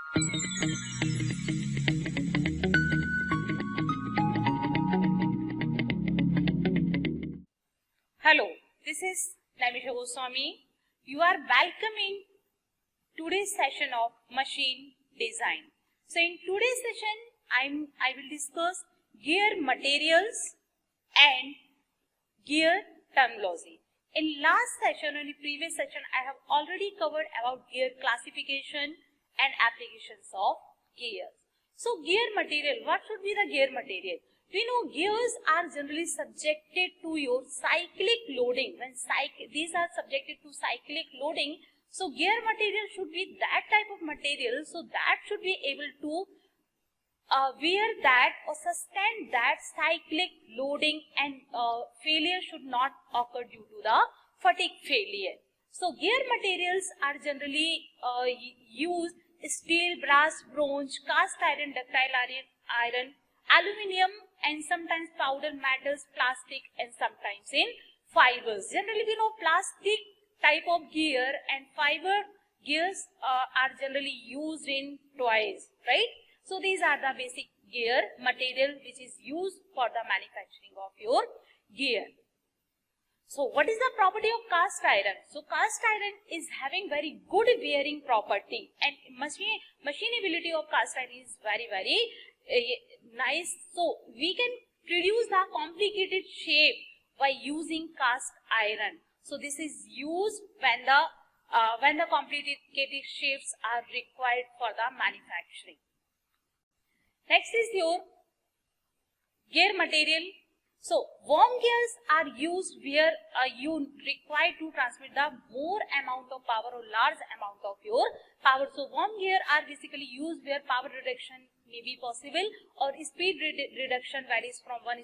Hello, this is Naimisha Goswami. You are welcome in today's session of machine design. So in today's session, I will discuss gear materials and gear terminology. In last session, in the previous session, I have already covered about gear classification and applications of gears. So gear material, what should be the gear material? We know gears are generally subjected to your cyclic loading. When these are subjected to cyclic loading, so gear material should be that type of material, so that should be able to wear that or sustain that cyclic loading, and failure should not occur due to the fatigue failure. So gear materials are generally used steel, brass, bronze, cast iron, ductile iron, aluminium, and sometimes powder metals, plastic, and sometimes in fibers. Generally we know plastic type of gear and fiber gears are generally used in toys, right? So these are the basic gear material which is used for the manufacturing of your gear. So what is the property of cast iron? So cast iron is having very good wearing property, and machinability of cast iron is very nice. So we can produce the complicated shape by using cast iron. So this is used when the complicated shapes are required for the manufacturing. Next is your gear material. So worm gears are used where you require to transmit the more amount of power or large amount of your power. So worm gear are basically used where power reduction may be possible, or speed reduction varies from 20:1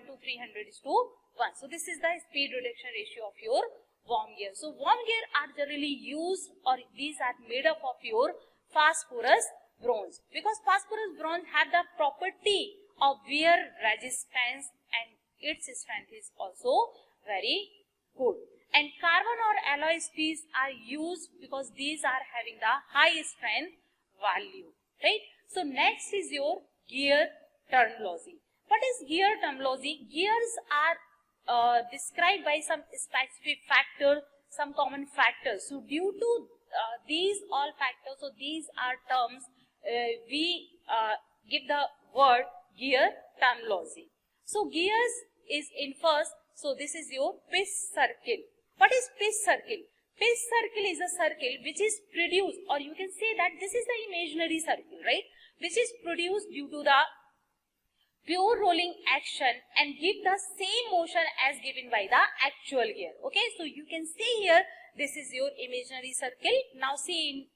to 300:1. So this is the speed reduction ratio of your worm gear. So worm gear are generally used, or these are made up of your phosphorus bronze, because phosphorus bronze have the property of wear resistance and its strength is also very good. And carbon or alloy steels are used because these are having the high strength value, right? So next is your gear terminology. What is gear terminology? Gears are described by some specific factors, some common factors. So due to these all factors, so these are terms, we give the word gear terminology. So gears is in first, so this is your pitch circle. What is pitch circle? Pitch circle is a circle which is produced, or you can say that this is the imaginary circle, right? Which is produced due to the pure rolling action and give the same motion as given by the actual gear. Okay, so you can see here, this is your imaginary circle. Now see in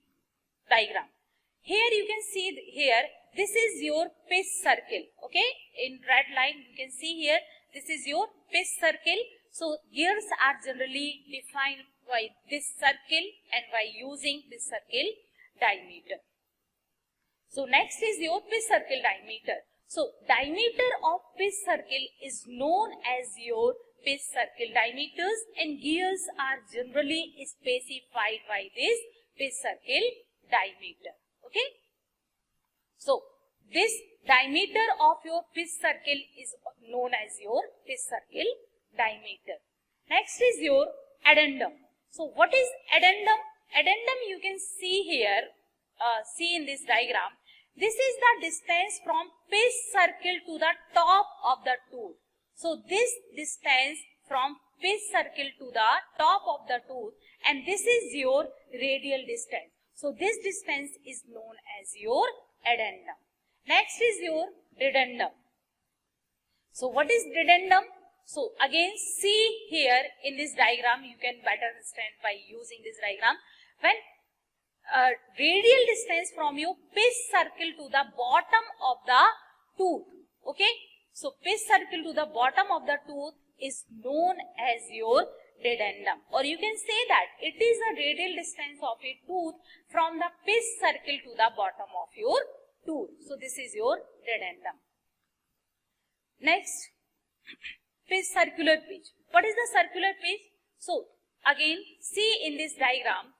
diagram. Here you can see here, this is your pitch circle. Okay, in red line you can see here, this is your pitch circle. So gears are generally defined by this circle and by using this circle diameter. So next is your pitch circle diameter. So diameter of pitch circle is known as your pitch circle diameters, and gears are generally specified by this pitch circle diameter. Okay. So this diameter of your pitch circle is known as your pitch circle diameter. Next is your addendum. So what is addendum? Addendum you can see here, see in this diagram. This is the distance from pitch circle to the top of the tooth. So this distance from pitch circle to the top of the tooth, and this is your radial distance. So this distance is known as your addendum. Next is your dedendum. So what is dedendum? So again see here in this diagram, you can better understand by using this diagram. When radial distance from your pitch circle to the bottom of the tooth, okay? So pitch circle to the bottom of the tooth is known as your dedendum, or you can say that it is a radial distance of a tooth from the pitch circle to the bottom of your tooth. So this is your dedendum. Next, pitch circular pitch. What is the circular pitch? So again see in this diagram,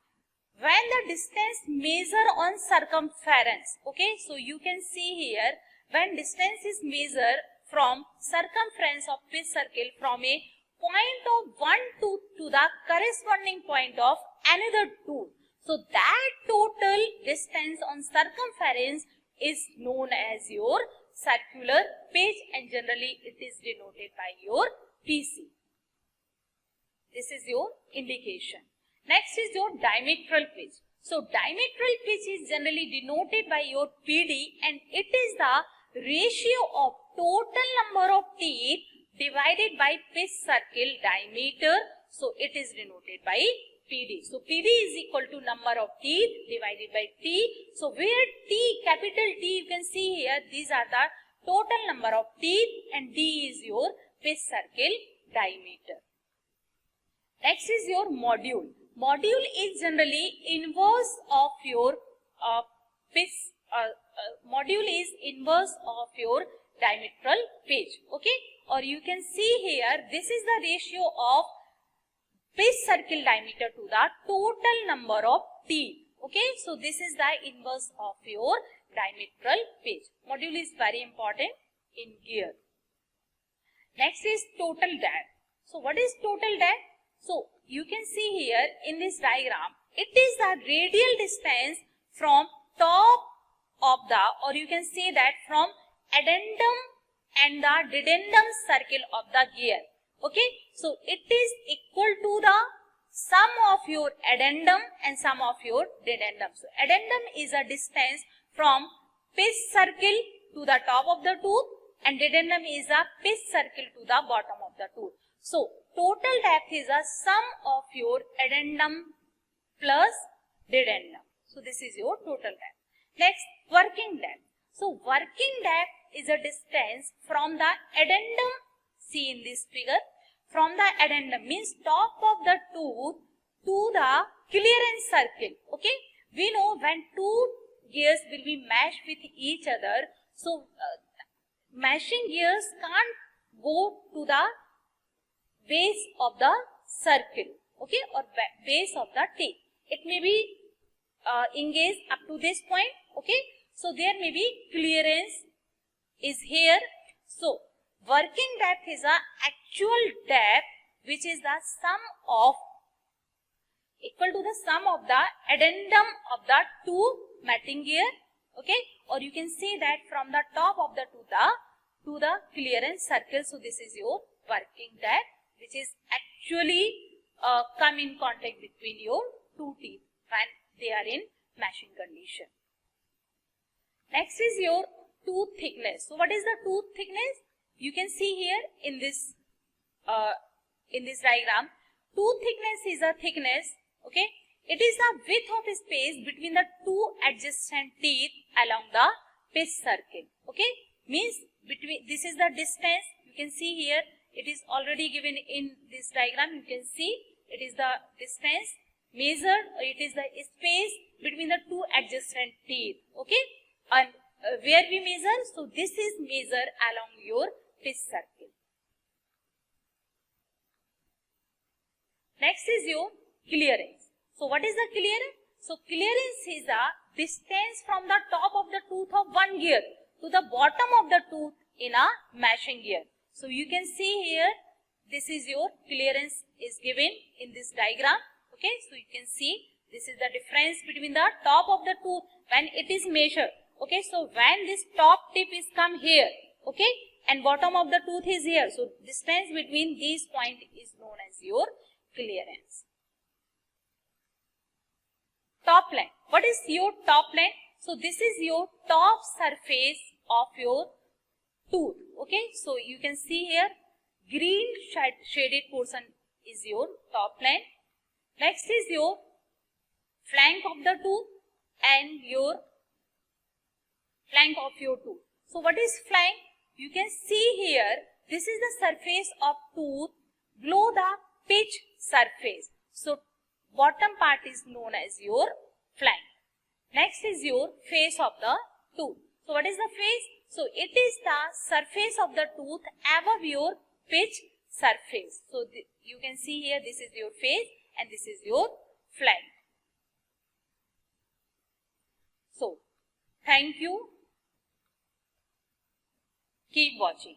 when the distance measured on circumference, okay, so you can see here, when distance is measured from circumference of pitch circle from a point of one tooth to the corresponding point of another tooth. So that total distance on circumference is known as your circular pitch, and generally it is denoted by your PC. This is your indication. Next is your diametral pitch. So diametral pitch is generally denoted by your PD, and it is the ratio of total number of teeth divided by pitch circle diameter. So it is denoted by PD. So PD is equal to number of teeth divided by T. So where T, capital T, you can see here, these are the total number of teeth, and D is your pitch circle diameter. Next is your module. Module is generally inverse of your module is inverse of your diametral pitch. Okay, or you can see here, this is the ratio of pitch circle diameter to the total number of teeth. Okay, so this is the inverse of your diametral pitch. Module is very important in gear. Next is total depth. So what is total depth? So you can see here in this diagram, it is the radial distance from top of the, or you can say that from addendum and the dedendum circle of the gear. Okay, so it is equal to the sum of your addendum and sum of your dedendum. So addendum is a distance from pitch circle to the top of the tooth, and dedendum is a pitch circle to the bottom of the tooth. So total depth is a sum of your addendum plus dedendum. So this is your total depth. Next, working depth. So working depth is a distance from the addendum, see in this figure, from the addendum means top of the tooth to the clearance circle. Okay, we know when two gears will be meshed with each other, so meshing gears can't go to the base of the circle, okay, or base of the teeth. It may be engaged up to this point, okay. So there may be clearance is here. So working depth is a actual depth which is the sum of, equal to the sum of the addendum of the two matting gear, okay, or you can say that from the top of the to the clearance circle. So this is your working depth, which is actually come in contact between your two teeth when they are in meshing condition. Next is your tooth thickness. So what is the tooth thickness? You can see here in this diagram, tooth thickness is a thickness, okay. It is the width of space between the two adjacent teeth along the pitch circle, okay. Means between, this is the distance, you can see here, it is already given in this diagram. You can see it is the distance measured, or it is the space between the two adjacent teeth, okay. And where we measure, so this is measured along your pitch circle. Next is your clearance. So what is the clearance? So clearance is the distance from the top of the tooth of one gear to the bottom of the tooth in a meshing gear. So you can see here, this is your clearance is given in this diagram, okay. So you can see this is the difference between the top of the tooth when it is measured, okay. So when this top tip is come here, okay, and bottom of the tooth is here, so distance between these points is known as your clearance. Top line. What is your top line? So this is your top surface of your tooth, okay. So you can see here, green shaded portion is your top line. Next is your flank of the tooth and your flank of your tooth. So what is flank? You can see here, this is the surface of tooth below the pitch surface. So bottom part is known as your flank. Next is your face of the tooth. So what is the face? So it is the surface of the tooth above your pitch surface. So you can see here, this is your face and this is your flank. Thank you. Keep watching.